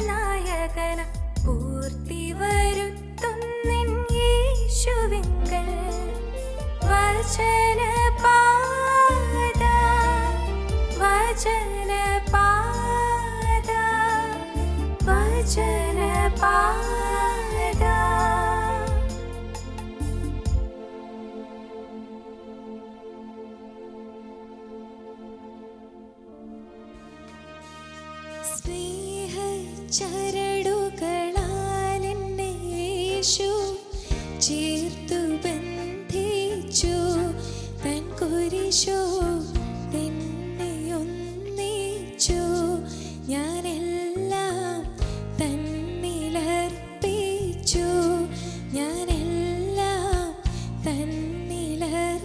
നായകന പൂർത്തി വരുത്തുന്നിൻ യേശുവിങ്കൽ വചനപാത വചനപാത വചനപാത. സ്നേഹച്ചരടുകളാൽ എന്നെ യേശു ചേർത്തു ബന്ധിച്ചു, തൻ കുരിശു എന്നെ ഒന്നിച്ചു, ഞാനെല്ലാം തന്നിലർപ്പിച്ചു, ഞാനെല്ലാം തന്നിലർപ്പിച്ചു.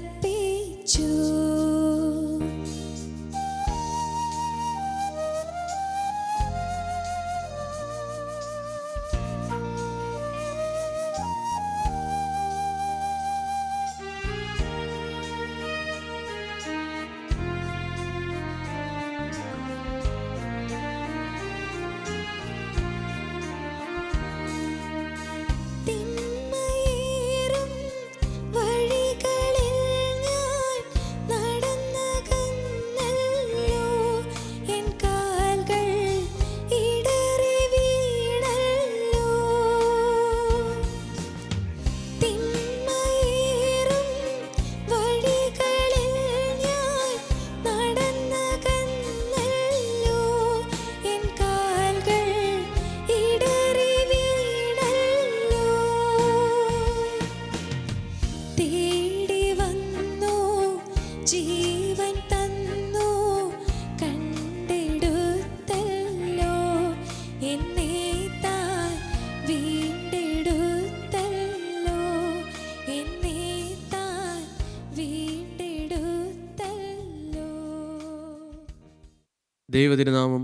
ദൈവതിരുനാമം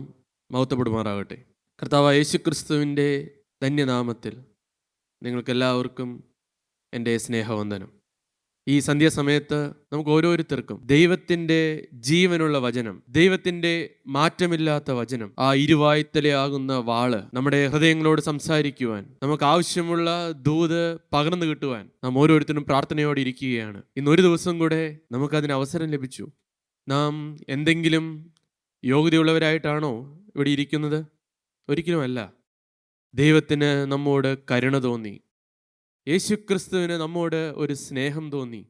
മഹത്വപ്പെടുമാറാകട്ടെ. കർത്താവായ യേശുക്രിസ്തുവിൻ്റെ ധന്യനാമത്തിൽ നിങ്ങൾക്കെല്ലാവർക്കും എൻ്റെ സ്നേഹവന്ദനം. ഈ സന്ധ്യാസമയത്ത് നമുക്ക് ഓരോരുത്തർക്കും ദൈവത്തിൻ്റെ ജീവനുള്ള വചനം, ദൈവത്തിൻ്റെ മാറ്റമില്ലാത്ത വചനം, ആ ഇരുവായ്ത്തലയാകുന്ന വാള് നമ്മുടെ ഹൃദയങ്ങളോട് സംസാരിക്കുവാൻ, നമുക്ക് ആവശ്യമുള്ള ദൂത് പകർന്നു കിട്ടുവാൻ നാം ഓരോരുത്തരും പ്രാർത്ഥനയോടെ ഇരിക്കുകയാണ്. ഇന്നൊരു ദിവസം കൂടെ നമുക്കതിന് അവസരം ലഭിച്ചു. നാം എന്തെങ്കിലും യോഗ്യതയുള്ളവരായിട്ടാണോ ഇവിടെ ഇരിക്കുന്നത്? ഒരിക്കലുമല്ല. ദൈവത്തിന് നമ്മോട് കരുണ തോന്നി, യേശുക്രിസ്തുവിന് നമ്മോട് ഒരു സ്നേഹം തോന്നി.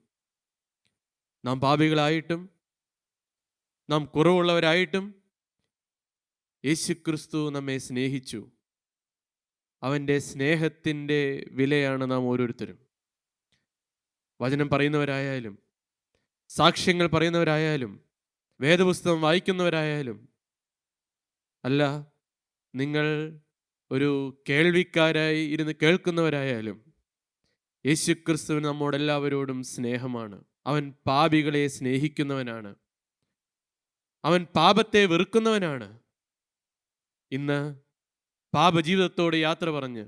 നാം പാപികളായിട്ടും നാം കുറവുള്ളവരായിട്ടും യേശുക്രിസ്തു നമ്മെ സ്നേഹിച്ചു. അവൻ്റെ സ്നേഹത്തിൻ്റെ വിലയാണ് നാം ഓരോരുത്തരും. വചനം പറയുന്നവരായാലും, സാക്ഷ്യങ്ങൾ പറയുന്നവരായാലും, വേദപുസ്തകം വായിക്കുന്നവരായാലും, അല്ല നിങ്ങൾ ഒരു കേൾവിക്കാരായി ഇരുന്ന് കേൾക്കുന്നവരായാലും, യേശുക്രിസ്തുവിന് നമ്മോടെല്ലാവരോടും സ്നേഹമാണ്. അവൻ പാപികളെ സ്നേഹിക്കുന്നവനാണ്. അവൻ പാപത്തെ വെറുക്കുന്നവനാണ്. ഇന്ന് പാപജീവിതത്തോട് യാത്ര പറഞ്ഞ്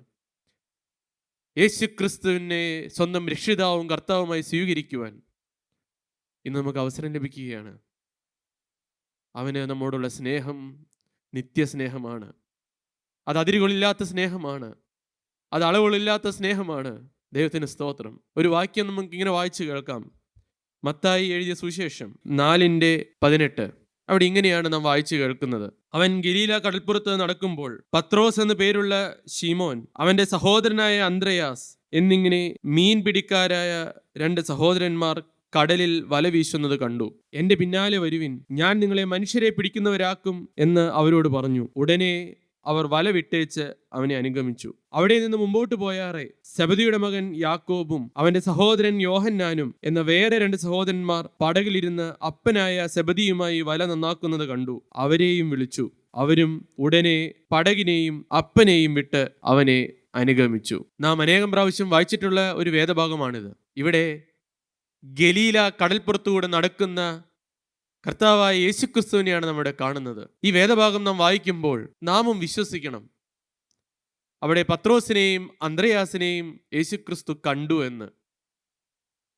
യേശുക്രിസ്തുവിനെ സ്വന്തം രക്ഷിതാവും കർത്താവുമായി സ്വീകരിക്കുവാൻ ഇന്ന് നമുക്ക് അവസരം ലഭിക്കുകയാണ്. അവന് നമ്മോടുള്ള സ്നേഹം നിത്യസ്നേഹമാണ്. അത് അതിരുകളില്ലാത്ത സ്നേഹമാണ്. അത് അളവുകളില്ലാത്ത സ്നേഹമാണ്. ദൈവത്തിന് സ്തോത്രം. ഒരു വാക്യം നമുക്ക് ഇങ്ങനെ വായിച്ചു കേൾക്കാം. മത്തായി എഴുതിയ സുവിശേഷം 4:18. അവിടെ ഇങ്ങനെയാണ് നാം വായിച്ചു കേൾക്കുന്നത്. അവൻ ഗലീല കടൽപ്പുറത്ത് നടക്കുമ്പോൾ പത്രോസ് എന്നു പേരുള്ള ശീമോൻ, അവന്റെ സഹോദരനായ അന്ത്രയാസ് എന്നിങ്ങനെ മീൻ പിടിക്കാരായ 2 സഹോദരന്മാർ കടലിൽ വല വീശുന്നത് കണ്ടു. എൻ്റെ പിന്നാലെ വരുവിൻ, ഞാൻ നിങ്ങളെ മനുഷ്യരെ പിടിക്കുന്നവരാക്കും എന്ന് അവരോട് പറഞ്ഞു. ഉടനെ അവർ വല വിട്ടേച്ച് അവനെ അനുഗമിച്ചു. അവിടെ നിന്ന് മുമ്പോട്ട് പോയാറെ സെബദിയുടെ മകൻ യാക്കോബും അവന്റെ സഹോദരൻ യോഹന്നാനും എന്ന വേറെ 2 സഹോദരന്മാർ പടകിലിരുന്ന് അപ്പനായ സെബദിയുമായി വല നന്നാക്കുന്നത് കണ്ടു. അവരെയും വിളിച്ചു. അവരും ഉടനെ പടകിനെയും അപ്പനെയും വിട്ട് അവനെ അനുഗമിച്ചു. നാം അനേകം പ്രാവശ്യം വായിച്ചിട്ടുള്ള ഒരു വേദഭാഗമാണിത്. ഇവിടെ ഗലീല കടൽപ്പുറത്തുകൂടെ നടക്കുന്ന കർത്താവായ യേശുക്രിസ്തുവിനെയാണ് നമ്മുടെ കാണുന്നത്. ഈ വേദഭാഗം നാം വായിക്കുമ്പോൾ നാമും വിശ്വസിക്കണം, അവിടെ പത്രോസിനെയും അന്ത്രയാസിനെയും യേശുക്രിസ്തു കണ്ടു എന്ന്.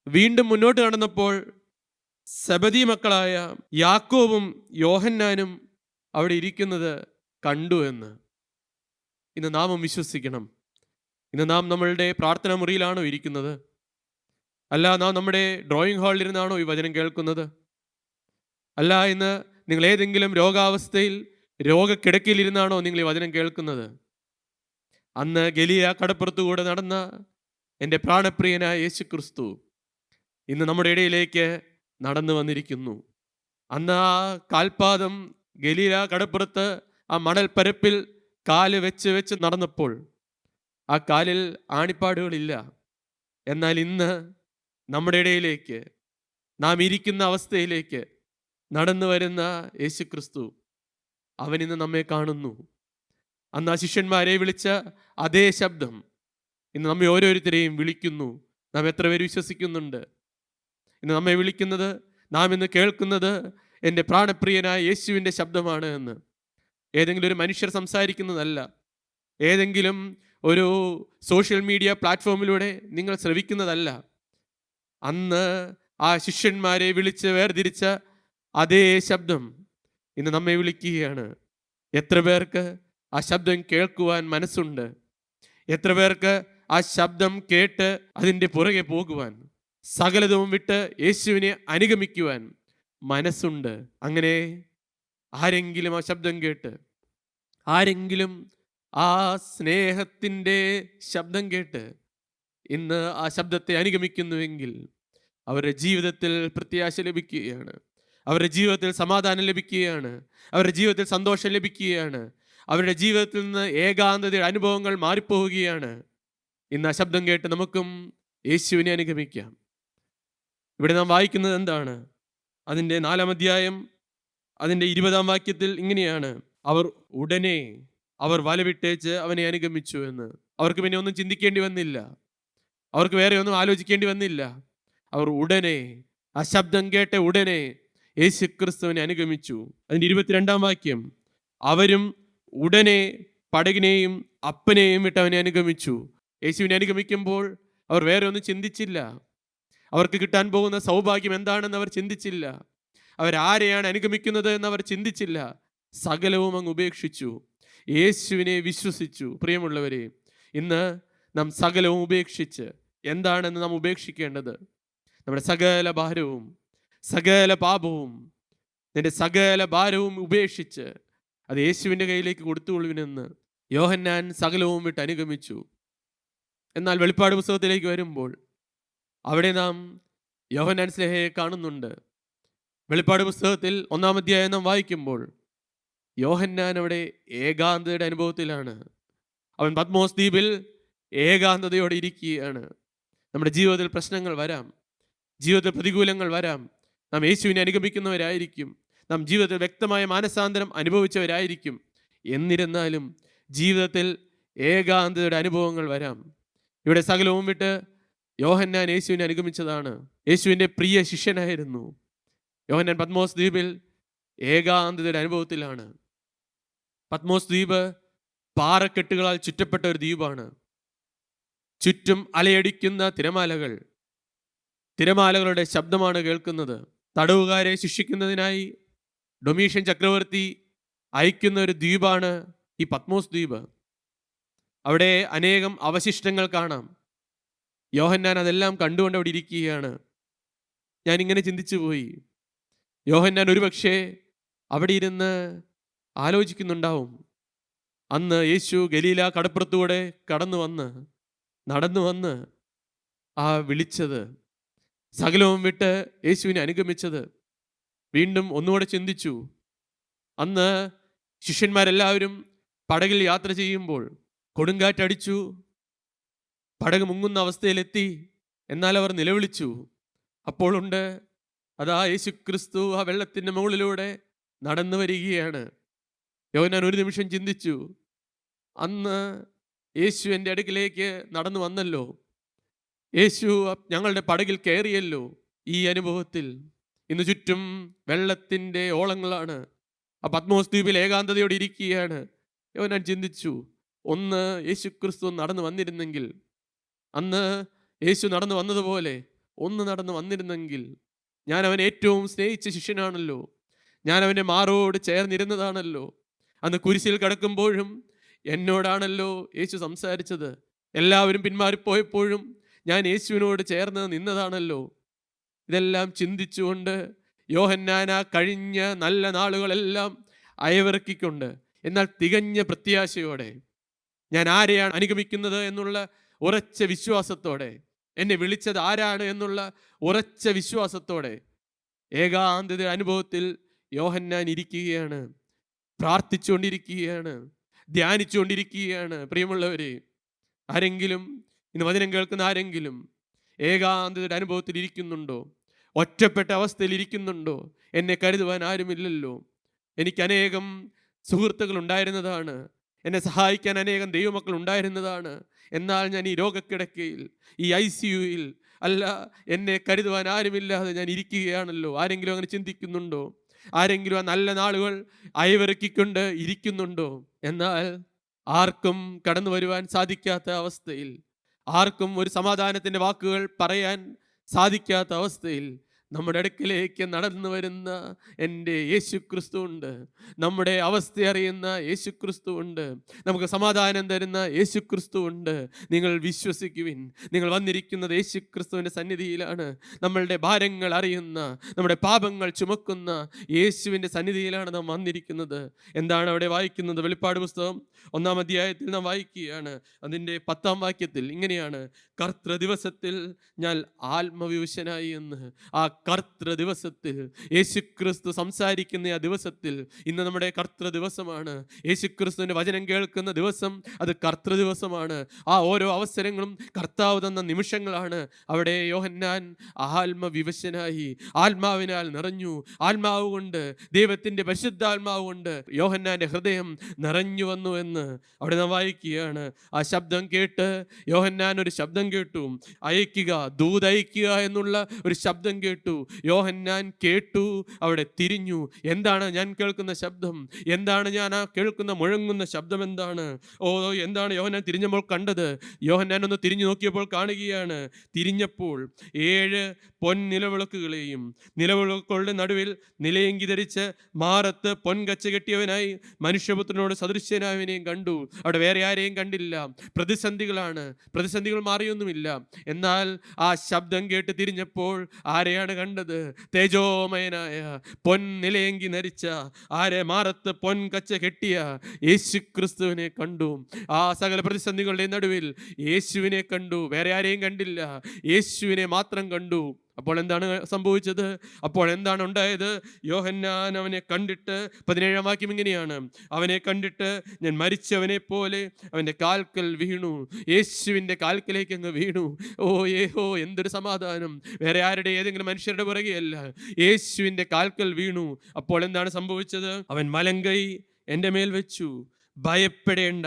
വീണ്ടും മുന്നോട്ട് നടന്നപ്പോൾ സെബദി മക്കളായ യാക്കോബും യോഹന്നാനും അവിടെ ഇരിക്കുന്നത് കണ്ടു എന്ന്. ഇന്ന് നാമും വിശ്വസിക്കണം. ഇന്ന് നാം നമ്മളുടെ പ്രാർത്ഥനാ മുറിയിലാണോ ഇരിക്കുന്നത്? അല്ല, നാം നമ്മുടെ ഡ്രോയിങ് ഹാളിലിരുന്നാണോ ഈ വചനം കേൾക്കുന്നത്? അല്ല, ഇന്ന് നിങ്ങൾ ഏതെങ്കിലും രോഗാവസ്ഥയിൽ രോഗക്കിടക്കയിലിരുന്നാണോ നിങ്ങൾ ഈ വചനം കേൾക്കുന്നത്? അന്ന് ഗലീല കടപ്പുറത്തുകൂടെ നടന്ന എൻ്റെ പ്രാണപ്രിയനായ യേശു ക്രിസ്തു ഇന്ന് നമ്മുടെ ഇടയിലേക്ക് നടന്നു വന്നിരിക്കുന്നു. അന്ന് ആ കാൽപാദം ഗലീല കടപ്പുറത്ത് ആ മണൽപ്പരപ്പിൽ കാല് വെച്ച് വെച്ച് നടന്നപ്പോൾ ആ കാലിൽ ആണിപ്പാടുകളില്ല. എന്നാൽ ഇന്ന് നമ്മുടെ ഇടയിലേക്ക്, നാം ഇരിക്കുന്ന അവസ്ഥയിലേക്ക് നടന്നു വരുന്ന യേശു ക്രിസ്തു, അവൻ ഇന്ന് നമ്മെ കാണുന്നു. അന്ന് ആ ശിഷ്യന്മാരെ വിളിച്ച അതേ ശബ്ദം ഇന്ന് നമ്മെ ഓരോരുത്തരെയും വിളിക്കുന്നു. നാം എത്ര പേര് വിശ്വസിക്കുന്നുണ്ട്? ഇന്ന് നമ്മെ വിളിക്കുന്നത്, നാം ഇന്ന് കേൾക്കുന്നത് എൻ്റെ പ്രാണപ്രിയനായ യേശുവിൻ്റെ ശബ്ദമാണ് എന്ന്. ഏതെങ്കിലും ഒരു മനുഷ്യർ സംസാരിക്കുന്നതല്ല, ഏതെങ്കിലും ഒരു സോഷ്യൽ മീഡിയ പ്ലാറ്റ്ഫോമിലൂടെ നിങ്ങൾ ശ്രവിക്കുന്നതല്ല. അന്ന് ആ ശിഷ്യന്മാരെ വിളിച്ച് വേർതിരിച്ച അതേ ശബ്ദം ഇന്ന് നമ്മെ വിളിക്കുകയാണ്. എത്ര പേർക്ക് ആ ശബ്ദം കേൾക്കുവാൻ മനസ്സുണ്ട്? എത്ര പേർക്ക് ആ ശബ്ദം കേട്ട് അതിൻ്റെ പുറകെ പോകുവാൻ, സകലതും വിട്ട് യേശുവിനെ അനുഗമിക്കുവാൻ മനസ്സുണ്ട്? അങ്ങനെ ആരെങ്കിലും ആ ശബ്ദം കേട്ട്, ആരെങ്കിലും ആ സ്നേഹത്തിൻ്റെ ശബ്ദം കേട്ട് ഇന്ന് ആ ശബ്ദത്തെ അനുഗമിക്കുന്നുവെങ്കിൽ അവരുടെ ജീവിതത്തിൽ പ്രത്യാശ ലഭിക്കുകയാണ്, അവരുടെ ജീവിതത്തിൽ സമാധാനം ലഭിക്കുകയാണ്, അവരുടെ ജീവിതത്തിൽ സന്തോഷം ലഭിക്കുകയാണ്, അവരുടെ ജീവിതത്തിൽ നിന്ന് ഏകാന്തതയുടെ അനുഭവങ്ങൾ മാറിപ്പോവുകയാണ്. ഇന്ന് ആ ശബ്ദം കേട്ട് നമുക്കും യേശുവിനെ അനുഗമിക്കാം. ഇവിടെ നാം വായിക്കുന്നത് എന്താണ്? അതിൻ്റെ 4-ാം അധ്യായം അതിൻ്റെ 20-ാം വാക്യത്തിൽ ഇങ്ങനെയാണ്: അവർ ഉടനെ അവർ വലവിട്ടേച്ച് അവനെ അനുഗമിച്ചു എന്ന്. അവർക്ക് പിന്നെ ഒന്നും ചിന്തിക്കേണ്ടി വന്നില്ല, അവർക്ക് വേറെ ഒന്നും ആലോചിക്കേണ്ടി വന്നില്ല. അവർ ഉടനെ, ആ ശബ്ദം കേട്ട ഉടനെ യേശു ക്രിസ്തുവിനെ അനുഗമിച്ചു. അതിൻ്റെ 22-ാം വാക്യം: അവരും ഉടനെ പടകിനെയും അപ്പനെയും വിട്ട് അവനെ അനുഗമിച്ചു. യേശുവിനെ അനുഗമിക്കുമ്പോൾ അവർ വേറെ ഒന്നും ചിന്തിച്ചില്ല. അവർക്ക് കിട്ടാൻ പോകുന്ന സൗഭാഗ്യം എന്താണെന്ന് അവർ ചിന്തിച്ചില്ല. അവരാരെയാണ് അനുഗമിക്കുന്നത് എന്നവർ ചിന്തിച്ചില്ല. സകലവും അങ്ങ് ഉപേക്ഷിച്ചു, യേശുവിനെ വിശ്വസിച്ചു. പ്രിയമുള്ളവരെ, ഇന്ന് നാം സകലവും ഉപേക്ഷിച്ച്, എന്താണെന്ന് നാം ഉപേക്ഷിക്കേണ്ടത്? നമ്മുടെ സകല ഭാരവും, സകല പാപവും, നിന്റെ സകല ഭാരവും ഉപേക്ഷിച്ച് അത് യേശുവിൻ്റെ കയ്യിലേക്ക് കൊടുത്തുകൊള്ളുവിനെന്ന് യോഹന്നാൻ സകലവും വിട്ട് അനുഗമിച്ചു. എന്നാൽ വെളിപ്പാട് പുസ്തകത്തിലേക്ക് വരുമ്പോൾ അവിടെ നാം യോഹന്നാൻ സ്ലേഹയെ കാണുന്നുണ്ട്. വെളിപ്പാട് പുസ്തകത്തിൽ 1-ാം അധ്യായം നാം വായിക്കുമ്പോൾ യോഹന്നാൻ അവിടെ ഏകാന്തതയുടെ അനുഭവത്തിലാണ്. അവൻ പത്മോസ് ദ്വീപിൽ ഏകാന്തതയോടെ ഇരിക്കുകയാണ്. നമ്മുടെ ജീവിതത്തിൽ പ്രശ്നങ്ങൾ വരാം, ജീവിതത്തിൽ പ്രതികൂലങ്ങൾ വരാം. നാം യേശുവിനെ അനുഗമിക്കുന്നവരായിരിക്കും, നാം ജീവിതത്തിൽ വ്യക്തമായ മാനസാന്തരം അനുഭവിച്ചവരായിരിക്കും. എന്നിരുന്നാലും ജീവിതത്തിൽ ഏകാന്തതയുടെ അനുഭവങ്ങൾ വരാം. ഇവിടെ സകലവും വിട്ട് യോഹന്നാൻ യേശുവിനെ അനുഗമിച്ചതാണ്. യേശുവിൻ്റെ പ്രിയ ശിഷ്യനായിരുന്നു യോഹന്നാൻ. പത്മോസ് ദ്വീപിൽ ഏകാന്തതയുടെ അനുഭവത്തിലാണ്. പത്മോസ് ദ്വീപ് പാറക്കെട്ടുകളാൽ ചുറ്റപ്പെട്ട ഒരു ദ്വീപാണ്. ചുറ്റും അലയടിക്കുന്ന തിരമാലകൾ, തിരമാലകളുടെ ശബ്ദമാണ് കേൾക്കുന്നത്. തടവുകാരെ ശിക്ഷിക്കുന്നതിനായി ഡൊമീഷ്യൻ ചക്രവർത്തി അയക്കുന്ന ഒരു ദ്വീപാണ് ഈ പത്മോസ് ദ്വീപ്. അവിടെ അനേകം അവശിഷ്ടങ്ങൾ കാണാം. യോഹന്നാൻ അതെല്ലാം കണ്ടുകൊണ്ട് അവിടെ ഇരിക്കുകയാണ്. ഞാനിങ്ങനെ ചിന്തിച്ചു പോയി, യോഹന്നാൻ ഒരുപക്ഷെ അവിടെ ഇരുന്ന് ആലോചിക്കുന്നുണ്ടാവും, അന്ന് യേശു ഗലീല കടപ്പുറത്തൂടെ നടന്നു വന്ന് ആ വിളിച്ചത്, സകലവും വിട്ട് യേശുവിനെ അനുഗമിച്ചത്. വീണ്ടും ഒന്നുകൂടെ ചിന്തിച്ചു, അന്ന് ശിഷ്യന്മാരെല്ലാവരും പടകിൽ യാത്ര ചെയ്യുമ്പോൾ കൊടുങ്കാറ്റടിച്ചു, പടക് മുങ്ങുന്ന അവസ്ഥയിലെത്തി. എന്നാൽ അവർ നിലവിളിച്ചു. അപ്പോഴുണ്ട് അതാ യേശു ക്രിസ്തു ആ വെള്ളത്തിൻ്റെ മുകളിലൂടെ നടന്നു വരികയാണ്. യോഹന്നാൻ ഒരു നിമിഷം ചിന്തിച്ചു, അന്ന് യേശു എൻ്റെ അടുക്കിലേക്ക് നടന്നു വന്നല്ലോ, യേശു ഞങ്ങളുടെ പടകിൽ കയറിയല്ലോ. ഈ അനുഭവത്തിൽ ഇന്ന് ചുറ്റും വെള്ളത്തിൻ്റെ ഓളങ്ങളാണ്. ആ പത്മോസ് ദ്വീപിൽ ഏകാന്തതയോടെ ഇരിക്കുകയാണ്. യോഹന്നാൻ ചിന്തിച്ചു, ഒന്ന് യേശു ക്രിസ്തു നടന്നു വന്നിരുന്നെങ്കിൽ, അന്ന് യേശു നടന്നു വന്നതുപോലെ ഒന്ന് നടന്നു വന്നിരുന്നെങ്കിൽ. ഞാൻ അവനെ ഏറ്റവും സ്നേഹിച്ച ശിഷ്യനാണല്ലോ, ഞാൻ അവൻ്റെ മാറോട് ചേർന്നിരുന്നതാണല്ലോ. അന്ന് കുരിശിൽ കിടക്കുമ്പോഴും എന്നോടാണല്ലോ യേശു സംസാരിച്ചത്. എല്ലാവരും പിന്മാറിപ്പോയപ്പോഴും ഞാൻ യേശുവിനോട് ചേർന്ന് നിന്നതാണല്ലോ. ഇതെല്ലാം ചിന്തിച്ചുകൊണ്ട് യോഹന്നാൻ ആ കഴിഞ്ഞ നല്ല നാളുകളെല്ലാം അയവിറക്കിക്കൊണ്ട്, എന്നാൽ തികഞ്ഞ പ്രത്യാശയോടെ, ഞാൻ ആരെയാണ് അനുഗമിക്കുന്നത് എന്നുള്ള ഉറച്ച വിശ്വാസത്തോടെ, എന്നെ വിളിച്ചത് ആരാണ് എന്നുള്ള ഉറച്ച വിശ്വാസത്തോടെ ഏകാന്തത അനുഭവത്തിൽ യോഹന്നാൻ ഇരിക്കുകയാണ്, പ്രാർത്ഥിച്ചുകൊണ്ടിരിക്കുകയാണ്, ധ്യാനിച്ചുകൊണ്ടിരിക്കുകയാണ്. പ്രിയമുള്ളവരെ, ആരെങ്കിലും ഇന്ന് വചനം കേൾക്കുന്ന ആരെങ്കിലും ഏകാന്തതയുടെ അനുഭവത്തിൽ ഇരിക്കുന്നുണ്ടോ? ഒറ്റപ്പെട്ട അവസ്ഥയിൽ ഇരിക്കുന്നുണ്ടോ? എന്നെ കരുതുവാൻ ആരുമില്ലല്ലോ. എനിക്ക് അനേകം സുഹൃത്തുക്കൾ ഉണ്ടായിരുന്നതാണ്, എന്നെ സഹായിക്കാൻ അനേകം ദൈവമക്കൾ ഉണ്ടായിരുന്നതാണ്. എന്നാൽ ഞാൻ ഈ രോഗക്കിടക്കയിൽ, ഈ ICUയിൽ അല്ല, എന്നെ കരുതുവാൻ ആരുമില്ലാതെ ഞാൻ ഇരിക്കുകയാണല്ലോ. ആരെങ്കിലും അങ്ങനെ ചിന്തിക്കുന്നുണ്ടോ? ആരെങ്കിലും ആ നല്ല നാളുകൾ അയവിറക്കിക്കൊണ്ട് ഇരിക്കുന്നുണ്ടോ? എന്നാൽ ആർക്കും കടന്നു വരുവാൻ സാധിക്കാത്ത അവസ്ഥയിൽ, ആർക്കും ഒരു സമാധാനത്തിൻ്റെ വാക്കുകൾ പറയാൻ സാധിക്കാത്ത അവസ്ഥയിൽ നമ്മുടെ അടുക്കിലേക്ക് നടന്നു വരുന്ന എൻ്റെ യേശു ക്രിസ്തു ഉണ്ട്. നമ്മുടെ അവസ്ഥ അറിയുന്ന യേശു ക്രിസ്തു ഉണ്ട്. നമുക്ക് സമാധാനം തരുന്ന യേശു ക്രിസ്തു ഉണ്ട്. നിങ്ങൾ വിശ്വസിക്കുവിൻ. നിങ്ങൾ വന്നിരിക്കുന്നത് യേശു ക്രിസ്തുവിൻ്റെ സന്നിധിയിലാണ്. നമ്മളുടെ ഭാരങ്ങൾ അറിയുന്ന, നമ്മുടെ പാപങ്ങൾ ചുമക്കുന്ന യേശുവിൻ്റെ സന്നിധിയിലാണ് നാം വന്നിരിക്കുന്നത്. എന്താണ് അവിടെ വായിക്കുന്നത്? വെളിപ്പാട് പുസ്തകം 1-ാം അധ്യായത്തിൽ നാം വായിക്കുകയാണ്. അതിൻ്റെ 10-ാം വാക്യത്തിൽ ഇങ്ങനെയാണ്: കർത്തൃ ദിവസത്തിൽ ഞാൻ ആത്മവിവശനായി എന്ന്. ആ കർത്തൃ ദിവസത്തിൽ, യേശുക്രിസ്തു സംസാരിക്കുന്ന ആ ദിവസത്തിൽ, ഇന്ന് നമ്മുടെ കർത്തൃ ദിവസമാണ്. യേശുക്രിസ്തുവിൻ്റെ വചനം കേൾക്കുന്ന ദിവസം അത് കർത്തൃ ദിവസമാണ്. ആ ഓരോ അവസരങ്ങളും കർത്താവ് തന്ന നിമിഷങ്ങളാണ്. അവിടെ യോഹന്നാൻ ആത്മവിവശനായി, ആത്മാവിനാൽ നിറഞ്ഞു. ആത്മാവ് കൊണ്ട്, ദൈവത്തിൻ്റെ പരിശുദ്ധാത്മാവ് കൊണ്ട് യോഹന്നാൻ്റെ ഹൃദയം നിറഞ്ഞു വന്നു എന്ന് അവിടെ നാം വായിക്കുകയാണ്. ആ ശബ്ദം കേട്ട് യോഹന്നാൻ ഒരു ശബ്ദം കേട്ടു. അയക്കുക, ദൂതയക്കുക എന്നുള്ള ഒരു ശബ്ദം കേട്ടു. യോഹന്നാൻ കേട്ടു, അവിടെ തിരിഞ്ഞു. എന്താണ് ഞാൻ കേൾക്കുന്ന ശബ്ദം? എന്താണ് ഞാൻ ആ കേൾക്കുന്ന മുഴങ്ങുന്ന ശബ്ദം? എന്താണ്? എന്താണ് യോഹന്നാൻ തിരിഞ്ഞപ്പോൾ കണ്ടത്? യോഹന്നാൻ ഒന്ന് തിരിഞ്ഞു നോക്കിയപ്പോൾ കാണുകയാണ്, തിരിഞ്ഞപ്പോൾ 7 പൊൻനിലവിളക്കുകളെയും, നിലവിളക്കുകളുടെ നടുവിൽ നിലയങ്കി ധരിച്ച് മാറത്ത് പൊൻകച്ച കെട്ടിയവനായി മനുഷ്യപുത്രനോട് സദൃശ്യനായവനെയും കണ്ടു. അവിടെ വേറെ ആരെയും കണ്ടില്ല. പ്രതിസന്ധികളാണ്, പ്രതിസന്ധികൾ മാറിയൊന്നുമില്ല. എന്നാൽ ആ ശബ്ദം കേട്ട് തിരിഞ്ഞപ്പോൾ ആരെയാണ് കണ്ടത്? തേജോമയനായ പൊൻനിലയങ്കി ധരിച്ച, മാറത്ത് പൊൻകച്ച കെട്ടിയ യേശു ക്രിസ്തുവിനെ കണ്ടു. ആ സകല പ്രതിസന്ധികളുടെ നടുവിൽ യേശുവിനെ കണ്ടു. വേറെ ആരെയും കണ്ടില്ല, യേശുവിനെ മാത്രം കണ്ടു. അപ്പോൾ എന്താണ് സംഭവിച്ചത്? അപ്പോൾ എന്താണ് ഉണ്ടായത്? യോഹന്നാൻ അവനെ കണ്ടിട്ട്, 17-ാം വാക്യം ഇങ്ങനെയാണ്: അവനെ കണ്ടിട്ട് ഞാൻ മരിച്ചവനെ പോലെ അവൻ്റെ കാൽക്കൽ വീണു. യേശുവിൻ്റെ കാൽക്കലേക്ക് അങ്ങ് വീണു. എന്തൊരു സമാധാനം! വേറെ ആരുടെ, ഏതെങ്കിലും മനുഷ്യരുടെ പുറകെയല്ല, യേശുവിൻ്റെ കാൽക്കൽ വീണു. അപ്പോൾ എന്താണ് സംഭവിച്ചത്? അവൻ വലങ്കൈ എൻ്റെ മേൽ വെച്ചു. ഭയപ്പെടേണ്ട,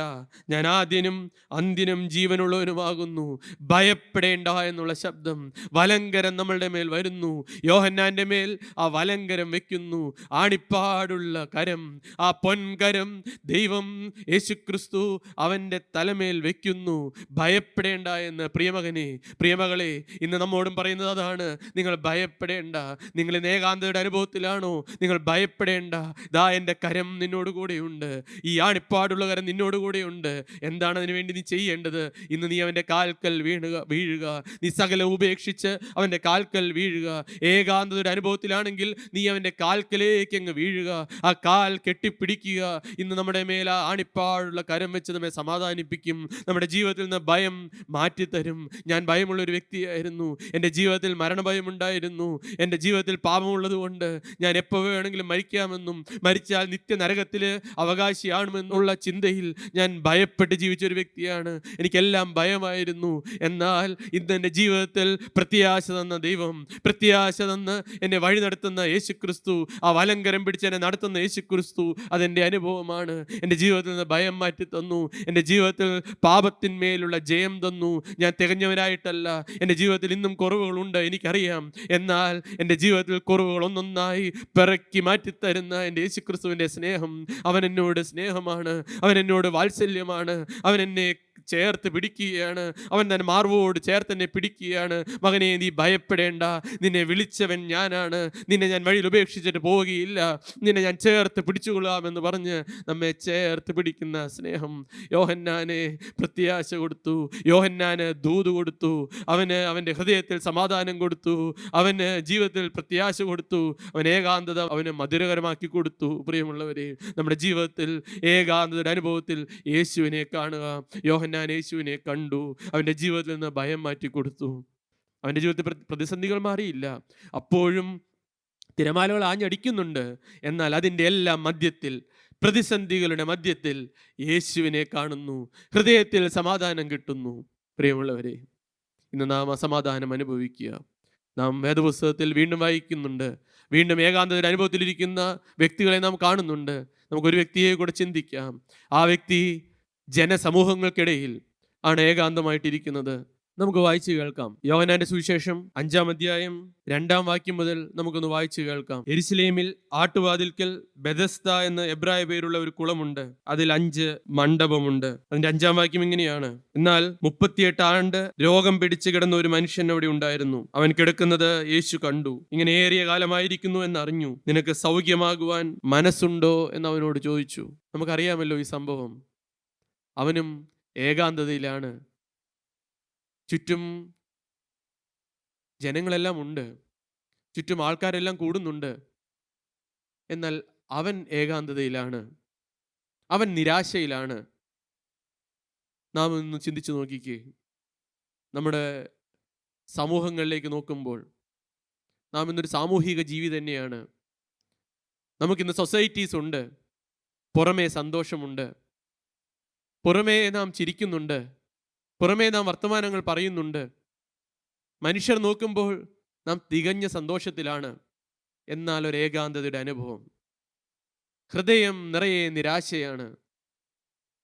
ഞാൻ ആദ്യനും അന്ത്യനും ജീവനുള്ളവനുമാകുന്നു. ഭയപ്പെടേണ്ട എന്നുള്ള ശബ്ദം, വലങ്കരം നമ്മളുടെ മേൽ വരുന്നു. യോഹന്നാൻ്റെ മേൽ ആ വലങ്കരം വെക്കുന്നു. ആണിപ്പാടുള്ള കരം, ആ പൊൻകരം ദൈവം യേശുക്രിസ്തു അവൻ്റെ തലമേൽ വെക്കുന്നു. ഭയപ്പെടേണ്ട എന്ന്. പ്രിയമകനെ, പ്രിയമകളെ, ഇന്ന് നമ്മോടും പറയുന്നത് അതാണ്. നിങ്ങൾ ഭയപ്പെടേണ്ട. നിങ്ങൾ ഏകാന്തതയുടെ അനുഭവത്തിലാണോ? നിങ്ങൾ ഭയപ്പെടേണ്ട. ദാ എൻ്റെ കരം നിന്നോട് കൂടെയുണ്ട്. ഈ ആണിപ്പാടുള്ള കരം നിന്നോട് കൂടെയുണ്ട്. എന്താണ് അതിനു വേണ്ടി നീ ചെയ്യേണ്ടത്? ഇന്ന് നീ അവൻ്റെ കാൽക്കൽ വീഴുക. നീ സകലം ഉപേക്ഷിച്ച് അവൻ്റെ കാൽക്കൽ വീഴുക. ഏകാന്തതയുടെ അനുഭവത്തിലാണെങ്കിൽ നീ അവൻ്റെ കാൽക്കലേക്ക് അങ്ങ് വീഴുക. ആ കാൽ കെട്ടിപ്പിടിക്കുക. ഇന്ന് നമ്മുടെ മേൽ ആ ആണിപ്പാടുള്ള കരം വെച്ച് നമ്മെ സമാധാനിപ്പിക്കും. നമ്മുടെ ജീവിതത്തിൽ നിന്ന് ഭയം മാറ്റിത്തരും. ഞാൻ ഭയമുള്ളൊരു വ്യക്തിയായിരുന്നു. എൻ്റെ ജീവിതത്തിൽ മരണഭയമുണ്ടായിരുന്നു. എൻ്റെ ജീവിതത്തിൽ പാപമുള്ളത് കൊണ്ട് ഞാൻ എപ്പോൾ വേണമെങ്കിലും മരിക്കാമെന്നും മരിച്ചാൽ നിത്യനരകത്തിൽ അവകാശിയാണെന്നുള്ള ചിന്തയിൽ ഞാൻ ഭയപ്പെട്ട് ജീവിച്ചൊരു വ്യക്തിയാണ്. എനിക്കെല്ലാം ഭയമായിരുന്നു. എന്നാൽ ഇന്ന് എൻ്റെ ജീവിതത്തിൽ പ്രത്യാശ തന്ന ദൈവം, പ്രത്യാശ തന്ന് എന്നെ വഴി നടത്തുന്ന യേശുക്രിസ്തു, ആ വലങ്കരം പിടിച്ച് എന്നെ നടത്തുന്ന യേശുക്രിസ്തു, അതെൻ്റെ അനുഭവമാണ്. എൻ്റെ ജീവിതത്തിൽ നിന്ന് ഭയം മാറ്റി തന്നു. എൻ്റെ ജീവിതത്തിൽ പാപത്തിന്മേലുള്ള ജയം തന്നു. ഞാൻ തികഞ്ഞവനായിട്ടല്ല, എൻ്റെ ജീവിതത്തിൽ ഇന്നും കുറവുകളുണ്ട്, എനിക്കറിയാം. എന്നാൽ എൻ്റെ ജീവിതത്തിൽ കുറവുകൾ ഒന്നൊന്നായി പിറക്കി മാറ്റിത്തരുന്ന എൻ്റെ യേശുക്രിസ്തുവിൻ്റെ സ്നേഹം, അവൻ എന്നോട് സ്നേഹമാണ്, അവൻ എന്നോട് വാത്സല്യമാണ്, അവൻ എന്നെ ചേർത്ത് പിടിക്കുകയാണ്. അവൻ തൻ്റെ മാർവോട് ചേർത്ത് എന്നെ പിടിക്കുകയാണ്. മകനെ, നീ ഭയപ്പെടേണ്ട, നിന്നെ വിളിച്ചവൻ ഞാനാണ്, നിന്നെ ഞാൻ വഴിയിൽ ഉപേക്ഷിച്ചിട്ട് പോവുകയില്ല, നിന്നെ ഞാൻ ചേർത്ത് പിടിച്ചുകൊള്ളാമെന്ന് പറഞ്ഞ് നമ്മെ ചേർത്ത് പിടിക്കുന്ന സ്നേഹം യോഹന്നാനെ പ്രത്യാശ കൊടുത്തു. യോഹന്നാന് ദൂത് കൊടുത്തു. അവന് അവൻ്റെ ഹൃദയത്തിൽ സമാധാനം കൊടുത്തു. അവന് ജീവിതത്തിൽ പ്രത്യാശ കൊടുത്തു. അവൻ ഏകാന്തത അവന് മധുരകരമാക്കി കൊടുത്തു. പ്രിയമുള്ളവരെ, നമ്മുടെ ജീവിതത്തിൽ ഏകാന്തതയുടെ അനുഭവത്തിൽ യേശുവിനെ കാണുക. യോഹന്നാൻ യേശുവിനെ കണ്ടു. അവൻ്റെ ജീവിതത്തിൽ നിന്ന് ഭയം മാറ്റി കൊടുത്തു. അവൻ്റെ ജീവിതത്തിൽ പ്രതിസന്ധികൾ മാറിയില്ല. അപ്പോഴും തിരമാലകൾ ആഞ്ഞടിക്കുന്നുണ്ട്. എന്നാൽ അതിൻ്റെ എല്ലാം മധ്യത്തിൽ, പ്രതിസന്ധികളുടെ മധ്യത്തിൽ യേശുവിനെ കാണുന്നു. ഹൃദയത്തിൽ സമാധാനം കിട്ടുന്നു. പ്രിയമുള്ളവരെ, ഇന്ന് നാം അസമാധാനം അനുഭവിക്കുക. നാം വേദപുസ്തകത്തിൽ വീണ്ടും വായിക്കുന്നുണ്ട്. വീണ്ടും ഏകാന്തതയുടെ അനുഭവത്തിലിരിക്കുന്ന വ്യക്തികളെ നാം കാണുന്നുണ്ട്. നമുക്കൊരു വ്യക്തിയെ കൂടെ ചിന്തിക്കാം. ആ വ്യക്തി ജനസമൂഹങ്ങൾക്കിടയിൽ ആണ് ഏകാന്തമായിട്ടിരിക്കുന്നത്. നമുക്ക് വായിച്ചു കേൾക്കാം. യോഹന്നാന്റെ സുവിശേഷം 5-ാം അധ്യായം 2-ാം വാക്യം മുതൽ നമുക്കൊന്ന് വായിച്ചു കേൾക്കാം. യെരുശലേമിൽ ആട്ടുവാതിൽക്കൽ ബെഥസ്ദ എന്ന എബ്രായ പേരുള്ള ഒരു കുളമുണ്ട്. അതിൽ 5 മണ്ഡപമുണ്ട്. അതിന്റെ 5-ാം വാക്യം ഇങ്ങനെയാണ്: എന്നാൽ 38 ആണ്ട് രോഗം പിടിച്ചു കിടന്ന ഒരു മനുഷ്യൻ അവിടെ ഉണ്ടായിരുന്നു. അവൻ കിടക്കുന്നത് യേശു കണ്ടു. ഇങ്ങനെ ഏറിയ കാലമായിരിക്കുന്നു എന്നറിഞ്ഞു. നിനക്ക് സൗഖ്യമാകുവാൻ മനസ്സുണ്ടോ എന്ന് അവനോട് ചോദിച്ചു. നമുക്കറിയാമല്ലോ ഈ സംഭവം. അവനും ഏകാന്തതയിലാണ്. ചുറ്റും ജനങ്ങളെല്ലാം ഉണ്ട്, ചുറ്റും ആൾക്കാരെല്ലാം കൂടുന്നുണ്ട്. എന്നാൽ അവൻ ഏകാന്തതയിലാണ്, അവൻ നിരാശയിലാണ്. നാം ഒന്ന് ചിന്തിച്ചു നോക്കിക്കേ. നമ്മുടെ സമൂഹങ്ങളിലേക്ക് നോക്കുമ്പോൾ നാം ഇന്നൊരു സാമൂഹിക ജീവി തന്നെയാണ്. നമുക്കിന്ന് സൊസൈറ്റീസ് ഉണ്ട്. പുറമേ സന്തോഷമുണ്ട്, പുറമേ നാം ചിരിക്കുന്നുണ്ട്, പുറമേ നാം വർത്തമാനങ്ങൾ പറയുന്നുണ്ട്. മനുഷ്യർ നോക്കുമ്പോൾ നാം തികഞ്ഞ സന്തോഷത്തിലാണ്. എന്നാൽ ഒരു ഏകാന്തതയുടെ അനുഭവം, ഹൃദയം നിറയെ നിരാശയാണ്.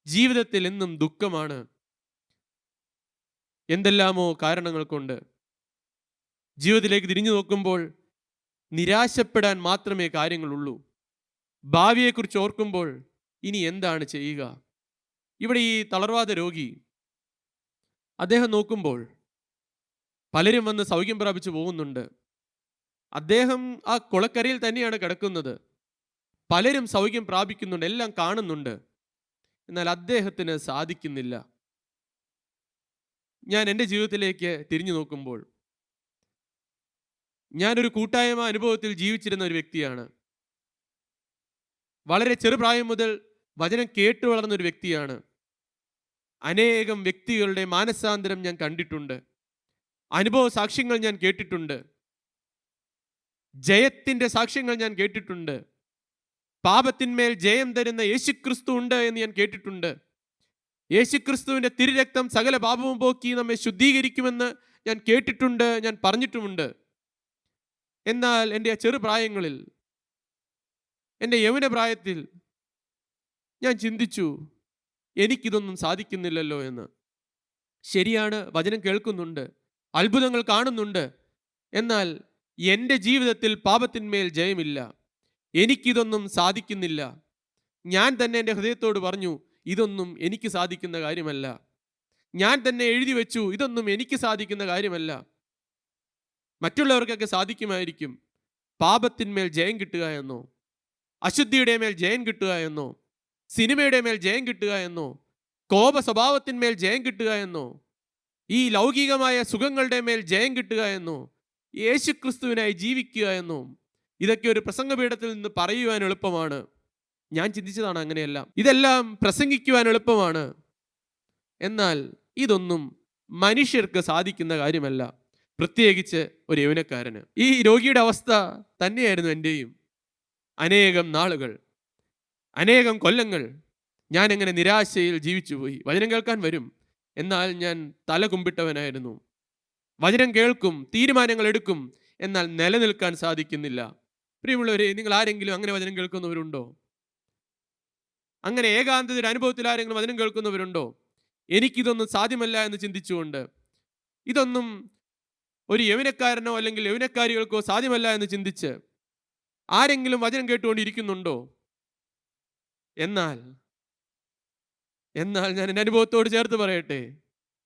ജീവിതത്തിൽ എന്നും ദുഃഖമാണ്. എന്തെല്ലാമോ കാരണങ്ങൾ കൊണ്ട് ജീവിതത്തിലേക്ക് തിരിഞ്ഞു നോക്കുമ്പോൾ നിരാശപ്പെടാൻ മാത്രമേ കാര്യങ്ങളുള്ളൂ. ഭാവിയെക്കുറിച്ച് ഓർക്കുമ്പോൾ ഇനി എന്താണ് ചെയ്യുക? ഇവിടെ ഈ തളർവാദ രോഗി, അദ്ദേഹം നോക്കുമ്പോൾ പലരും വന്ന് സൗഖ്യം പ്രാപിച്ചു പോകുന്നുണ്ട്. അദ്ദേഹം ആ കുളക്കരയിൽ തന്നെയാണ് കിടക്കുന്നത്. പലരും സൗഖ്യം പ്രാപിക്കുന്നുണ്ട്, എല്ലാം കാണുന്നുണ്ട്. എന്നാൽ അദ്ദേഹത്തിന് സാധിക്കുന്നില്ല. ഞാൻ എൻ്റെ ജീവിതത്തിലേക്ക് തിരിഞ്ഞു നോക്കുമ്പോൾ, ഞാനൊരു കൂട്ടായ്മ അനുഭവത്തിൽ ജീവിച്ചിരുന്ന ഒരു വ്യക്തിയാണ്. വളരെ ചെറുപ്രായം മുതൽ വചനം കേട്ടു വളർന്ന ഒരു വ്യക്തിയാണ്. അനേകം വ്യക്തികളുടെ മാനസാന്തരം ഞാൻ കണ്ടിട്ടുണ്ട്. അനുഭവ സാക്ഷ്യങ്ങൾ ഞാൻ കേട്ടിട്ടുണ്ട്. ജയത്തിൻ്റെ സാക്ഷ്യങ്ങൾ ഞാൻ കേട്ടിട്ടുണ്ട്. പാപത്തിന്മേൽ ജയം തരുന്ന യേശുക്രിസ്തു ഉണ്ട് എന്ന് ഞാൻ കേട്ടിട്ടുണ്ട്. യേശുക്രിസ്തുവിൻ്റെ തിരുരക്തം സകല പാപവും പോക്കി നമ്മെ ശുദ്ധീകരിക്കുമെന്ന് ഞാൻ കേട്ടിട്ടുണ്ട്, ഞാൻ പറഞ്ഞിട്ടുമുണ്ട്. എന്നാൽ എൻ്റെ ചെറുപ്രായങ്ങളിൽ, എൻ്റെ യൗവന പ്രായത്തിൽ ഞാൻ ചിന്തിച്ചു, എനിക്കിതൊന്നും സാധിക്കുന്നില്ലല്ലോ എന്ന്. ശരിയാണ്, വചനം കേൾക്കുന്നുണ്ട്, അത്ഭുതങ്ങൾ കാണുന്നുണ്ട്. എന്നാൽ എൻ്റെ ജീവിതത്തിൽ പാപത്തിന്മേൽ ജയമില്ല. എനിക്കിതൊന്നും സാധിക്കുന്നില്ല. ഞാൻ തന്നെ എൻ്റെ ഹൃദയത്തോട് പറഞ്ഞു, ഇതൊന്നും എനിക്ക് സാധിക്കുന്ന കാര്യമല്ല. ഞാൻ തന്നെ എഴുതി വെച്ചു, ഇതൊന്നും എനിക്ക് സാധിക്കുന്ന കാര്യമല്ല. മറ്റുള്ളവർക്കൊക്കെ സാധിക്കുമായിരിക്കും. പാപത്തിന്മേൽ ജയം കിട്ടുക എന്നോ, അശുദ്ധിയുടെ മേൽ ജയം കിട്ടുക എന്നോ, സിനിമയുടെ മേൽ ജയം കിട്ടുക എന്നോ, കോപ സ്വഭാവത്തിന്മേൽ ജയം കിട്ടുക എന്നോ, ഈ ലൗകികമായ സുഖങ്ങളുടെ മേൽ ജയം കിട്ടുക എന്നോ, യേശുക്രിസ്തുവിനായി ജീവിക്കുക എന്നോ, ഇതൊക്കെ ഒരു പ്രസംഗപീഠത്തിൽ നിന്ന് പറയുവാൻ എളുപ്പമാണ്. ഞാൻ ചിന്തിച്ചതാണ് അങ്ങനെയല്ല. ഇതെല്ലാം പ്രസംഗിക്കുവാൻ എളുപ്പമാണ്. എന്നാൽ ഇതൊന്നും മനുഷ്യർക്ക് സാധിക്കുന്ന കാര്യമല്ല, പ്രത്യേകിച്ച് ഒരു യൗവനക്കാരന്. ഈ രോഗിയുടെ അവസ്ഥ തന്നെയായിരുന്നു എൻ്റെയും. അനേകം നാളുകൾ, അനേകം കൊല്ലങ്ങൾ ഞാൻ എങ്ങനെ നിരാശയിൽ ജീവിച്ചുപോയി. വചനം കേൾക്കാൻ വരും, എന്നാൽ ഞാൻ തല കുമ്പിട്ടവനായിരുന്നു. വചനം കേൾക്കും, തീരുമാനങ്ങൾ എടുക്കും, എന്നാൽ നിലനിൽക്കാൻ സാധിക്കുന്നില്ല. പ്രിയമുള്ളവരെ, നിങ്ങൾ ആരെങ്കിലും അങ്ങനെ വചനം കേൾക്കുന്നവരുണ്ടോ? അങ്ങനെ ഏകാന്തതയുടെ അനുഭവത്തിൽ ആരെങ്കിലും വചനം കേൾക്കുന്നവരുണ്ടോ? എനിക്കിതൊന്നും സാധ്യമല്ല എന്ന് ചിന്തിച്ചുകൊണ്ട്, ഇതൊന്നും ഒരു യൗവനക്കാരനോ അല്ലെങ്കിൽ യൗവനക്കാരികൾക്കോ സാധ്യമല്ല എന്ന് ചിന്തിച്ച് ആരെങ്കിലും വചനം കേട്ടുകൊണ്ടിരിക്കുന്നുണ്ടോ? എന്നാൽ എന്നാൽ ഞാൻ എൻ്റെ അനുഭവത്തോട് ചേർത്ത് പറയട്ടെ,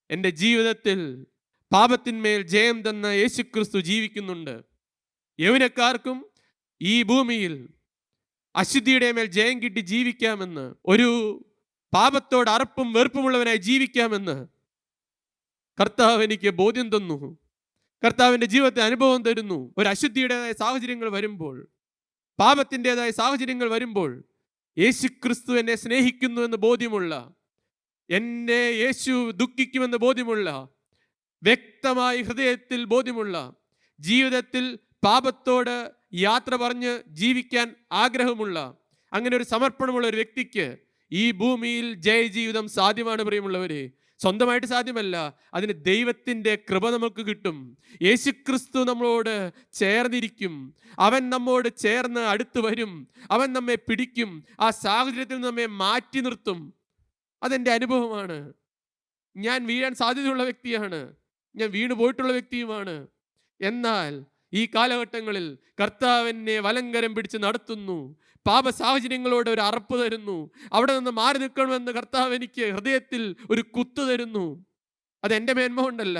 എൻ്റെ ജീവിതത്തിൽ പാപത്തിന്മേൽ ജയം തന്ന യേശുക്രിസ്തു ജീവിക്കുന്നുണ്ട്. യൗവനക്കാർക്കും ഈ ഭൂമിയിൽ അശുദ്ധിയുടെ മേൽ ജയം കിട്ടി ജീവിക്കാമെന്ന്, ഒരു പാപത്തോട് അറപ്പും വെറുപ്പുമുള്ളവനായി ജീവിക്കാമെന്ന് കർത്താവ് എനിക്ക് ബോധ്യം തന്നു. കർത്താവിൻ്റെ ജീവിതത്തെ അനുഭവം തരുന്നു. ഒരു അശുദ്ധിയുടേതായ സാഹചര്യങ്ങൾ വരുമ്പോൾ, പാപത്തിൻ്റെതായ സാഹചര്യങ്ങൾ വരുമ്പോൾ, യേശുക്രിസ്തു എന്നെ സ്നേഹിക്കുന്നു എന്ന് ബോധ്യമുള്ള, എന്നെ യേശു ദുഃഖിക്കുമെന്ന് ബോധ്യമുള്ള, വ്യക്തമായി ഹൃദയത്തിൽ ബോധ്യമുള്ള, ജീവിതത്തിൽ പാപത്തോട് യാത്ര പറഞ്ഞ് ജീവിക്കാൻ ആഗ്രഹമുള്ള, അങ്ങനെ ഒരു സമർപ്പണമുള്ള ഒരു വ്യക്തിക്ക് ഈ ഭൂമിയിൽ ജയജീവിതം സാധ്യമാണ്. പ്രിയമുള്ളവരെ, സ്വന്തമായിട്ട് സാധ്യമല്ല, അതിന് ദൈവത്തിൻ്റെ കൃപ നമുക്ക് കിട്ടും. യേശുക്രിസ്തു നമ്മളോട് ചേർന്നിരിക്കും. അവൻ നമ്മോട് ചേർന്ന് അടുത്ത് വരും. അവൻ നമ്മെ പിടിക്കും. ആ സാഹചര്യത്തിൽ നമ്മെ മാറ്റി നിർത്തും. അതെൻ്റെ അനുഭവമാണ്. ഞാൻ വീഴാൻ സാധ്യതയുള്ള വ്യക്തിയാണ്. ഞാൻ വീണു പോയിട്ടുള്ള വ്യക്തിയുമാണ്. എന്നാൽ ഈ കാലഘട്ടങ്ങളിൽ കർത്താവ് എന്നെ വലങ്കരം പിടിച്ച് നടത്തുന്നു. പാപ സാഹചര്യങ്ങളോട് ഒരു അറപ്പ് തരുന്നു. അവിടെ നിന്ന് മാറി നിൽക്കണമെന്ന് കർത്താവ് എനിക്ക് ഹൃദയത്തിൽ ഒരു കുത്തു തരുന്നു. അത് എൻ്റെ മേന്മ കൊണ്ടല്ല,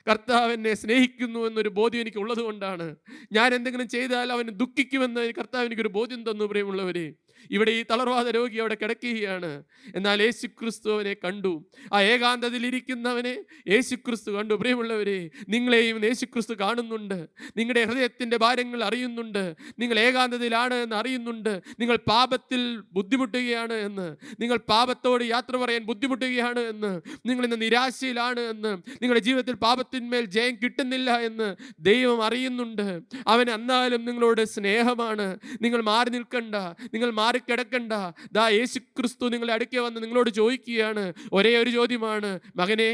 കർത്താവ് എന്നെ സ്നേഹിക്കുന്നു എന്നൊരു ബോധ്യം എനിക്ക് ഉള്ളത് കൊണ്ടാണ്. ഞാൻ എന്തെങ്കിലും ചെയ്താൽ അവന് ദുഃഖിക്കുമെന്ന് കർത്താവ് എനിക്കൊരു ബോധ്യം തന്നു. പ്രിയമുള്ളവരെ, ഇവിടെ ഈ തളർവാദ രോഗി അവിടെ കിടക്കുകയാണ്. എന്നാൽ യേശുക്രിസ്തു അവനെ കണ്ടു. ആ ഏകാന്തതയിൽ ഇരിക്കുന്നവനെ യേശുക്രിസ്തു കണ്ടു. പ്രിയമുള്ളവരെ, നിങ്ങളെയും യേശുക്രിസ്തു കാണുന്നുണ്ട്. നിങ്ങളുടെ ഹൃദയത്തിൻ്റെ ഭാരങ്ങൾ അറിയുന്നുണ്ട്. നിങ്ങൾ ഏകാന്തതയിലാണ് എന്ന് അറിയുന്നുണ്ട്. നിങ്ങൾ പാപത്തിൽ ബുദ്ധിമുട്ടുകയാണ് എന്ന്, നിങ്ങൾ പാപത്തോട് യാത്ര പറയാൻ ബുദ്ധിമുട്ടുകയാണ് എന്ന്, നിങ്ങൾ ഇന്ന് നിരാശയിലാണ് എന്ന്, നിങ്ങളുടെ ജീവിതത്തിൽ പാപത്തിന്മേൽ ജയം കിട്ടുന്നില്ല എന്ന് ദൈവം അറിയുന്നുണ്ട്. അവൻ എന്നാലും നിങ്ങളോട് സ്നേഹമാണ്. നിങ്ങൾ മാറി നിൽക്കണ്ട, നിങ്ങൾ മാറിക്കിടക്കണ്ട. ദാ യേശുക്രിസ്തു നിങ്ങളുടെ അടുക്കെ വന്ന് നിങ്ങളോട് ചോദിക്കുകയാണ്. ഒരേ ഒരു ചോദ്യമാണ്, മകനെ,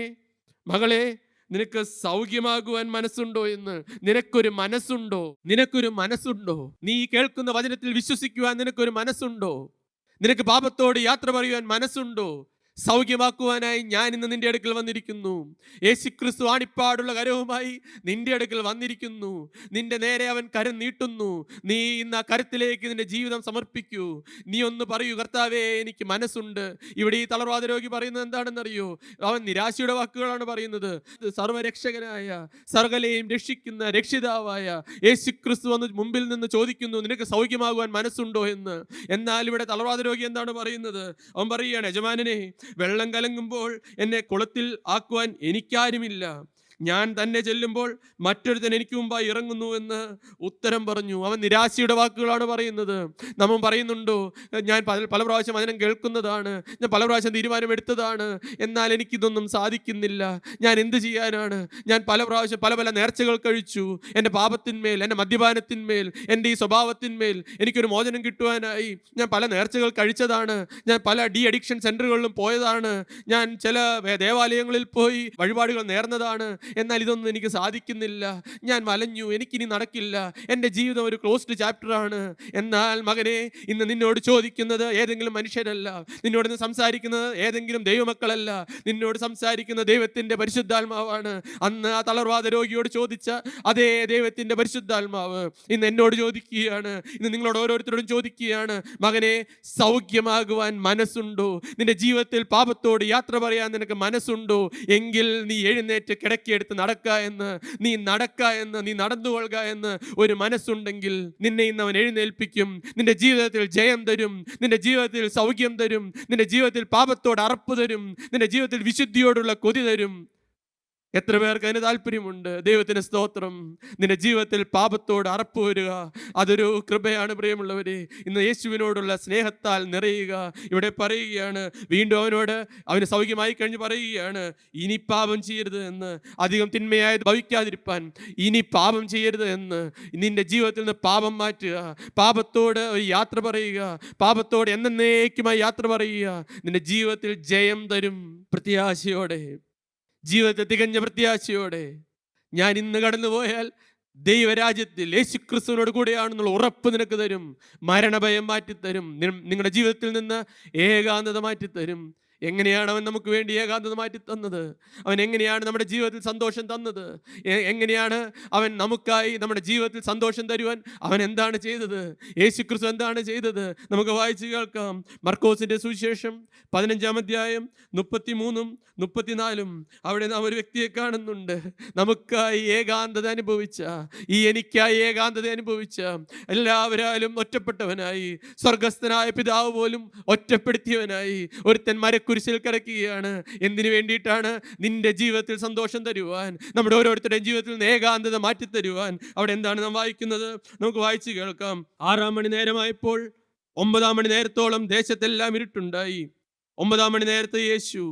മകളെ, നിനക്ക് സൗഖ്യമാകുവാൻ മനസ്സുണ്ടോ എന്ന്. നിനക്കൊരു മനസ്സുണ്ടോ? നിനക്കൊരു മനസ്സുണ്ടോ? നീ കേൾക്കുന്ന വചനത്തിൽ വിശ്വസിക്കുവാൻ നിനക്കൊരു മനസ്സുണ്ടോ? നിനക്ക് പാപത്തോട് യാത്ര പറയുവാൻ മനസ്സുണ്ടോ? സൗഖ്യമാക്കുവാനായി ഞാൻ ഇന്ന് നിന്റെ അടുക്കൽ വന്നിരിക്കുന്നു. യേശുക്രിസ്തു ആണിപ്പാടുള്ള കരവുമായി നിന്റെ അടുക്കൽ വന്നിരിക്കുന്നു. നിന്റെ നേരെ അവൻ കരം നീട്ടുന്നു. നീ ഇന്ന് ആ കരത്തിലേക്ക് നിന്റെ ജീവിതം സമർപ്പിക്കൂ. നീ ഒന്ന് പറയൂ, കർത്താവേ, എനിക്ക് മനസ്സുണ്ട്. ഇവിടെ ഈ തളർവാദ രോഗി പറയുന്നത് എന്താണെന്നറിയോ? അവൻ നിരാശയുടെ വാക്കുകളാണ് പറയുന്നത്. സർവരക്ഷകനായ, സകലരെയും രക്ഷിക്കുന്ന രക്ഷിതാവായ യേശുക്രിസ്തു വന്ന് മുമ്പിൽ നിന്ന് ചോദിക്കുന്നു, നിനക്ക് സൗഖ്യമാകുവാൻ മനസ്സുണ്ടോ എന്ന്. എന്നാൽ ഇവിടെ തളർവാദ രോഗി എന്താണ് പറയുന്നത്? അവൻ പറയുകയാണ്, യജമാനനെ, വെള്ളം കലങ്ങുമ്പോൾ എന്നെ കുളത്തിൽ ആക്കുവാൻ എനിക്കാരുമില്ല. ഞാൻ തന്നെ ചെല്ലുമ്പോൾ മറ്റൊരുത്തൻ എനിക്ക് മുമ്പായി ഇറങ്ങുന്നു എന്ന് ഉത്തരം പറഞ്ഞു. അവൻ നിരാശയുടെ വാക്കുകളാണ് പറയുന്നത്. നമ്മൾ പറയുന്നുണ്ടോ? ഞാൻ പല പ്രാവശ്യം വചനം കേൾക്കുന്നതാണ്, ഞാൻ പല പ്രാവശ്യം തീരുമാനമെടുത്തതാണ്, എന്നാൽ എനിക്കിതൊന്നും സാധിക്കുന്നില്ല. ഞാൻ എന്ത് ചെയ്യാനാണ്? ഞാൻ പല പ്രാവശ്യം പല നേർച്ചകൾ കഴിച്ചു. എൻ്റെ പാപത്തിന്മേൽ, എൻ്റെ മദ്യപാനത്തിന്മേൽ, എൻ്റെ ഈ സ്വഭാവത്തിന്മേൽ എനിക്കൊരു മോചനം കിട്ടുവാനായി ഞാൻ പല നേർച്ചകൾ കഴിച്ചതാണ്. ഞാൻ പല ഡി അഡിക്ഷൻ സെൻ്ററുകളിലും പോയതാണ്. ഞാൻ ചില ദേവാലയങ്ങളിൽ പോയി വഴിപാടുകൾ നേർന്നതാണ്. എന്നാൽ ഇതൊന്നും എനിക്ക് സാധിക്കുന്നില്ല. ഞാൻ വലഞ്ഞു, എനിക്കിനി നടക്കില്ല. എൻ്റെ ജീവിതം ഒരു ക്ലോസ്ഡ് ചാപ്റ്ററാണ്. എന്നാൽ മകനെ, ഇന്ന് നിന്നോട് ചോദിക്കുന്നത് ഏതെങ്കിലും മനുഷ്യരല്ല, നിന്നോട് സംസാരിക്കുന്നത് ഏതെങ്കിലും ദൈവമക്കളല്ല, നിന്നോട് സംസാരിക്കുന്ന ദൈവത്തിൻ്റെ പരിശുദ്ധാത്മാവാണ്. അന്ന് ആ തളർവാദ രോഗിയോട് ചോദിച്ച അതേ ദൈവത്തിൻ്റെ പരിശുദ്ധാത്മാവ് ഇന്ന് എന്നോട് ചോദിക്കുകയാണ്, ഇന്ന് നിങ്ങളോട് ഓരോരുത്തരോടും ചോദിക്കുകയാണ്, മകനെ, സൗഖ്യമാകുവാൻ മനസ്സുണ്ടോ? നിന്റെ ജീവിതത്തിൽ പാപത്തോട് യാത്ര പറയാൻ നിനക്ക് മനസ്സുണ്ടോ? എങ്കിൽ നീ എഴുന്നേറ്റ് കിടക്കിയെടുത്ത് നടക്കുക എന്ന്, നീ നടക്കുക എന്ന്, നീ നടന്നുകൊള്ളുക എന്ന് ഒരു മനസ്സുണ്ടെങ്കിൽ നിന്നെ ഇന്ന് അവൻ എഴുന്നേൽപ്പിക്കും. നിന്റെ ജീവിതത്തിൽ ജയം തരും, നിന്റെ ജീവിതത്തിൽ സൗഖ്യം തരും, നിന്റെ ജീവിതത്തിൽ പാപത്തോട് അറപ്പ് തരും, നിന്റെ ജീവിതത്തിൽ വിശുദ്ധിയോടുള്ള കൊതി തരും. എത്ര പേർക്ക് അതിന് താല്പര്യമുണ്ട്? ദൈവത്തിന് സ്തോത്രം. നിന്റെ ജീവിതത്തിൽ പാപത്തോട് അറപ്പ് വരിക, അതൊരു കൃപയാണ് പ്രിയമുള്ളവരെ. ഇന്ന് യേശുവിനോടുള്ള സ്നേഹത്താൽ നിറയുക. ഇവിടെ പറയുകയാണ്, വീണ്ടും അവന് സൗഖ്യമായി കഴിഞ്ഞ് പറയുകയാണ്, ഇനി പാപം ചെയ്യരുത് എന്ന്, അധികം തിന്മയായത് ഭവിക്കാതിരിപ്പാൻ ഇനി പാപം ചെയ്യരുത് എന്ന്. നിന്റെ ജീവിതത്തിൽ നിന്ന് പാപം മാറ്റുക, പാപത്തോട് ഒരു യാത്ര പറയുക, പാപത്തോട് എന്നേക്കുമായി യാത്ര പറയുക. നിന്റെ ജീവിതത്തിൽ ജയം തരും. പ്രത്യാശയോടെ, ജീവിതത്തെ തികഞ്ഞ പ്രത്യാശയോടെ, ഞാൻ ഇന്ന് കടന്നുപോയാൽ ദൈവരാജ്യത്തിൽ യേശുക്രിസ്തുവിനോട് കൂടെയാണെന്നുള്ള ഉറപ്പ് നിനക്ക് തരും. മരണഭയം മാറ്റിത്തരും. നിങ്ങളുടെ ജീവിതത്തിൽ നിന്ന് ഏകാന്തത മാറ്റിത്തരും. എങ്ങനെയാണ് അവൻ നമുക്ക് വേണ്ടി ഏകാന്തത മാറ്റി തന്നത്? അവൻ എങ്ങനെയാണ് നമ്മുടെ ജീവിതത്തിൽ സന്തോഷം തന്നത്? എങ്ങനെയാണ് അവൻ നമുക്കായി നമ്മുടെ ജീവിതത്തിൽ സന്തോഷം തരുവാൻ അവൻ എന്താണ് ചെയ്തത്? യേശുക്രിസ്തു എന്താണ് ചെയ്തത്? നമുക്ക് വായിച്ച് കേൾക്കാം. മർക്കോസിന്റെ സുവിശേഷം 15-ാം അധ്യായം 33-ഉം 34-ഉം അവിടെ നാം ഒരു വ്യക്തിയെ കാണുന്നുണ്ട്. നമുക്കായി ഏകാന്തത അനുഭവിച്ച, എനിക്കായി ഏകാന്തത അനുഭവിച്ച, എല്ലാവരാലും ഒറ്റപ്പെട്ടവനായി, സ്വർഗസ്ഥനായ പിതാവ് പോലും ഒറ്റപ്പെടുത്തിയവനായി ഒരുത്തൻ മരക്കുരിശിൽ കിടക്കുകയാണ്. എന്തിനു വേണ്ടിയിട്ടാണ്? നിന്റെ ജീവിതത്തിൽ സന്തോഷം തരുവാൻ, നമ്മുടെ ഓരോരുത്തരുടെയും ജീവിതത്തിൽ നിന്ന് ഏകാന്തത മാറ്റിത്തരുവാൻ. അവിടെ എന്താണ് നാം വായിക്കുന്നത്? നമുക്ക് വായിച്ച് കേൾക്കാം. 6-ാം മണി നേരമായപ്പോൾ 9-ാം മണി നേരത്തോളം ദേശത്തെല്ലാം ഇരുട്ടുണ്ടായി. 9-ാം മണി നേരത്ത് യേശു,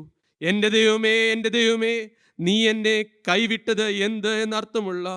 എൻ്റെ ദൈവമേ, എൻ്റെ ദൈവമേ, നീ എന്നെ കൈവിട്ടത് എന്ത് എന്നർത്ഥമുള്ള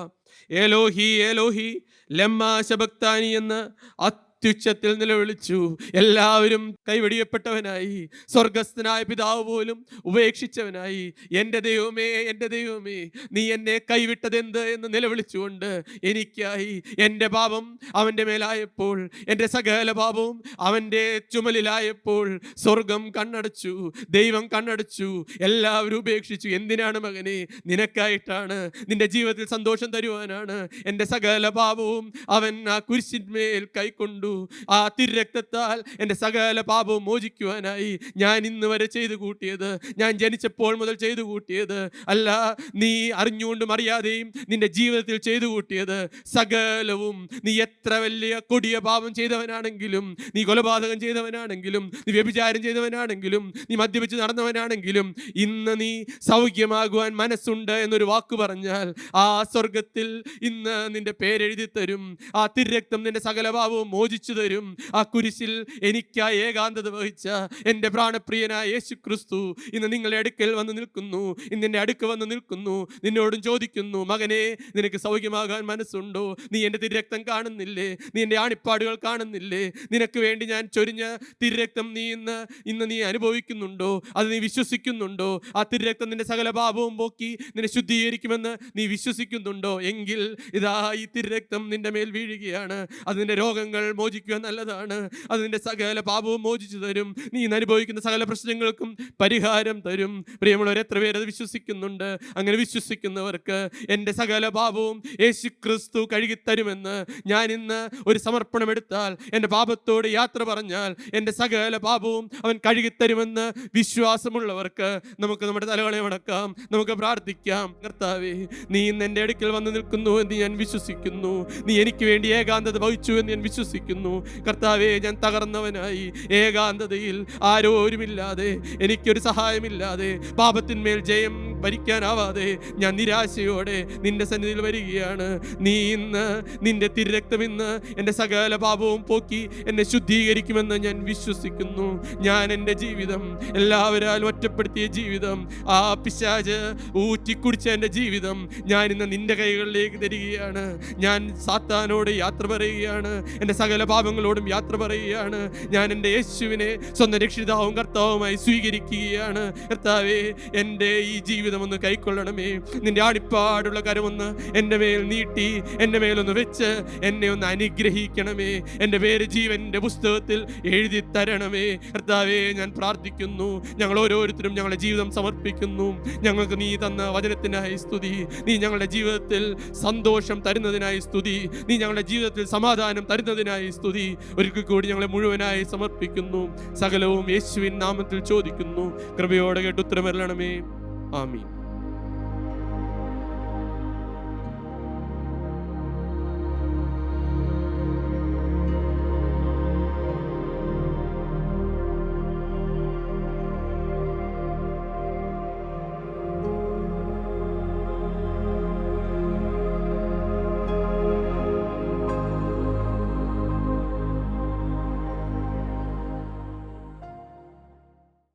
ഏലോഹി ഏലോഹി ലമ്മാ ശബക്താനി എന്ന് അത്യുച്ചത്തിൽ നിലവിളിച്ചു. എല്ലാവരും കൈവെടിയപ്പെട്ടവനായി, സ്വർഗസ്ഥനായ പിതാവ് പോലും ഉപേക്ഷിച്ചവനായി, എൻ്റെ ദൈവമേ, എൻ്റെ ദൈവമേ, നീ എന്നെ കൈവിട്ടതെന്ത് എന്ന് നിലവിളിച്ചുകൊണ്ട് എനിക്കായി എൻ്റെ പാപം അവൻ്റെ മേലായപ്പോൾ, എൻ്റെ സകല പാപവും അവൻ്റെ ചുമലിലായപ്പോൾ സ്വർഗം കണ്ണടച്ചു, ദൈവം കണ്ണടച്ചു, എല്ലാവരും ഉപേക്ഷിച്ചു. എന്തിനാണ് മകനെ? നിനക്കായിട്ടാണ്, നിന്റെ ജീവിതത്തിൽ സന്തോഷം തരുവാനാണ്. എൻ്റെ സകല പാപവും അവൻ ആ കുരിശിന്മേൽ കൈക്കൊണ്ടു. ആ തിരുരക്തത്താൽ എൻ്റെ സകല പാപവും മോചിക്കുവാനായി ഞാൻ ഇന്ന് വരെ ചെയ്തു കൂട്ടിയത്, ഞാൻ ജനിച്ചപ്പോൾ മുതൽ ചെയ്തു കൂട്ടിയത് അല്ല, നീ അറിഞ്ഞുകൊണ്ടും അറിയാതെയും നിന്റെ ജീവിതത്തിൽ ചെയ്തു കൂട്ടിയത് സകലവും, നീ എത്ര വലിയ കൊടിയ പാപം ചെയ്തവനാണെങ്കിലും, നീ കൊലപാതകം ചെയ്തവനാണെങ്കിലും, നീ വ്യഭിചാരം ചെയ്തവനാണെങ്കിലും, നീ മദ്യപിച്ച് നടന്നവനാണെങ്കിലും, ഇന്ന് നീ സൗഖ്യമാകുവാൻ മനസ്സുണ്ട് എന്നൊരു വാക്ക് പറഞ്ഞാൽ ആ സ്വർഗത്തിൽ ഇന്ന് നിന്റെ പേരെഴുതി തരും. ആ തിരുരക്തം നിന്റെ സകല പാപവും മോചിച്ചു തരും. ആ കുരിശിൽ എനിക്കായി ഏകാന്തത വഹിച്ച എൻ്റെ പ്രാണപ്രിയനായ യേശു ക്രിസ്തു ഇന്ന് നിങ്ങളുടെ അടുക്കൽ വന്ന് നിൽക്കുന്നു, ഇന്നെ അടുക്ക് വന്ന് നിൽക്കുന്നു. നിന്നോടും ചോദിക്കുന്നു, മകനെ, നിനക്ക് സൗഖ്യമാകാൻ മനസ്സുണ്ടോ? നീ എൻ്റെ തിരുരക്തം കാണുന്നില്ലേ? നീ എൻ്റെ ആണിപ്പാടുകൾ കാണുന്നില്ലേ? നിനക്ക് വേണ്ടി ഞാൻ ചൊരിഞ്ഞ തിരുരക്തം ഇന്ന് നീ അനുഭവിക്കുന്നുണ്ടോ? അത് നീ വിശ്വസിക്കുന്നുണ്ടോ? ആ തിരുരക്തം നിന്റെ സകല പാപവും പോക്കി നിന്നെ ശുദ്ധീകരിക്കുമെന്ന് നീ വിശ്വസിക്കുന്നുണ്ടോ? എങ്കിൽ ഇതാ ഈ തിരുരക്തം നിന്റെ മേൽ വീഴുകയാണ്. അത് നിന്റെ രോഗങ്ങൾ മോചിക്കുക നല്ലതാണ്. അത് നിന്റെ സകല പാപവും മോചിച്ചു തരും. നീ ഇന്ന് അനുഭവിക്കുന്ന സകല പ്രശ്നങ്ങൾക്കും പരിഹാരം തരും. പ്രിയമുള്ളവർ, എത്ര പേര് അത് വിശ്വസിക്കുന്നുണ്ട്? അങ്ങനെ വിശ്വസിക്കുന്നവർക്ക് എൻ്റെ സകല പാപവും യേശു ക്രിസ്തു കഴുകിത്തരുമെന്ന് ഞാൻ ഇന്ന് ഒരു സമർപ്പണം എടുത്താൽ, എൻ്റെ പാപത്തോട് യാത്ര പറഞ്ഞാൽ എൻ്റെ സകല പാപവും അവൻ കഴുകിത്തരുമെന്ന് വിശ്വാസമുള്ളവർക്ക് നമുക്ക് നമ്മുടെ തലകളെ വണക്കാം, നമുക്ക് പ്രാർത്ഥിക്കാം. കർത്താവേ, നീ ഇന്ന് എൻ്റെ അടുക്കൽ വന്ന് നിൽക്കുന്നു എന്ന് ഞാൻ വിശ്വസിക്കുന്നു. നീ എനിക്ക് വേണ്ടി ഏകാന്തത വഹിച്ചു എന്ന് ഞാൻ വിശ്വസിക്കുന്നു. കർത്താവേ, ഞാൻ തകർന്നവനായി, ഏകാന്തതയിൽ ആരോരുമില്ലാതെ, എനിക്കൊരു സഹായമില്ലാതെ, പാപത്തിന്മേൽ ജയം ഭരിക്കാനാവാതെ ഞാൻ നിരാശയോടെ നിന്റെ സന്നിധിയിൽ വരികയാണ്. നീ ഇന്ന് നിന്റെ തിരുരക്തം ഇന്ന് എൻ്റെ സകല പാപവും പോക്കി എന്നെ ശുദ്ധീകരിക്കുമെന്ന് ഞാൻ വിശ്വസിക്കുന്നു. ഞാൻ എൻ്റെ ജീവിതം, എല്ലാവരാലും ഒറ്റപ്പെടുത്തിയ ജീവിതം, ആ പിശാച് ഊറ്റിക്കുടിച്ച എൻ്റെ ജീവിതം ഞാൻ ഇന്ന് നിന്റെ കൈകളിലേക്ക് തരികയാണ്. ഞാൻ സാത്താനോട് യാത്ര പറയുകയാണ്, എൻ്റെ സകല പാപങ്ങളോടും യാത്ര പറയുകയാണ്. ഞാൻ എൻ്റെ യേശുവിനെ സ്വന്തം രക്ഷിതാവും കർത്താവുമായി സ്വീകരിക്കുകയാണ്. കർത്താവേ, എൻ്റെ ഈ ജീവിതം ഒന്ന് കൈക്കൊള്ളണമേ. നിന്റെ ആണിപ്പാടുള്ള കരമൊന്ന് എൻ്റെ മേൽ നീട്ടി, എൻ്റെ മേലൊന്ന് വെച്ച് എന്നെ ഒന്ന് അനുഗ്രഹിക്കണമേ. എൻ്റെ പേര് ജീവൻ്റെ പുസ്തകത്തിൽ എഴുതി തരണമേ. കർത്താവേ, ഞാൻ പ്രാർത്ഥിക്കുന്നു. ഞങ്ങൾ ഓരോരുത്തരും ഞങ്ങളുടെ ജീവിതം സമർപ്പിക്കുന്നു. ഞങ്ങൾക്ക് നീ തന്ന വചനത്തിനായി സ്തുതി. നീ ഞങ്ങളുടെ ജീവിതത്തിൽ സന്തോഷം തരുന്നതിനായി സ്തുതി. നീ ഞങ്ങളുടെ ജീവിതത്തിൽ സമാധാനം തരുന്നതിനായി സ്തുതി. ഒരിക്കൽ കൂടി ഞങ്ങളെ മുഴുവനായി സമർപ്പിക്കുന്നു. സകലവും യേശുവിൻ നാമത്തിൽ ചോദിക്കുന്നു. കൃപയോടെ കേട്ട് ഉത്തരമരുളണമേ. ആമീൻ.